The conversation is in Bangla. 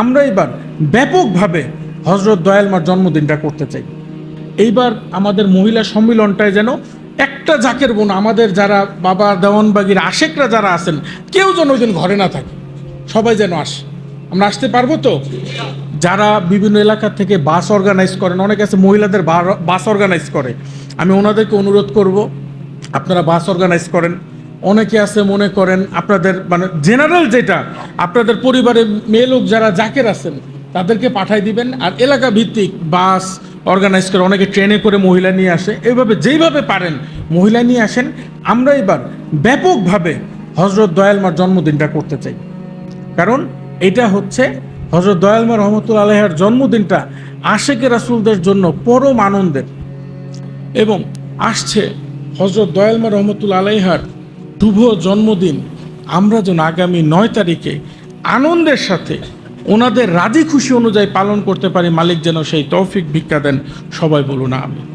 আমরা এবার ব্যাপকভাবে হজরত দয়াল মার জন্মদিনটা করতে চাই। এইবার আমাদের মহিলা সম্মিলনটায় যেন একটা জাকের বোন, আমাদের যারা বাবা দেওয়ানবাগির আশেকরা যারা আছেন, কেউ যেন ওই দিন ঘরে না থাকে, সবাই যেন আসে। আমরা আসতে পারবো তো? যারা বিভিন্ন এলাকা থেকে বাস অর্গানাইজ করেন, অনেকে আছে মহিলাদের বাস অর্গানাইজ করে, আমি ওনাদেরকে অনুরোধ করব আপনারা বাস অর্গানাইজ করেন। অনেকে আছে মনে করেন আপনাদের মানে জেনারেল যেটা আপনাদের পরিবারে মেয়ে লোক যারা জাকের আছেন তাদেরকে পাঠাই দিবেন, আর এলাকা ভিত্তিক বাস অর্গানাইজ করে, অনেকে ট্রেনে করে মহিলা নিয়ে আসে, এইভাবে যেইভাবে পারেন মহিলা নিয়ে আসেন। আমরা এবার ব্যাপকভাবে হজরত দয়াল মার জন্মদিনটা করতে চাই, কারণ এটা হচ্ছে হজরত দয়াল মা রহমতুল্লাহ আলাইহার জন্মদিনটা আশেকে রাসূলদের জন্য পরম আনন্দের। এবং আসছে হজরত দয়াল মা রহমতুল্লাহ আলাইহার শুভ জন্মদিন, আমরা যেন আগামী 9 তারিখে আনন্দের সাথে ওনাদের রাজি খুশি অনুযায়ী পালন করতে পারি। মালিক যেন সেই তৌফিক ভিক্ষা দেন। সবাই বলুন আমিন।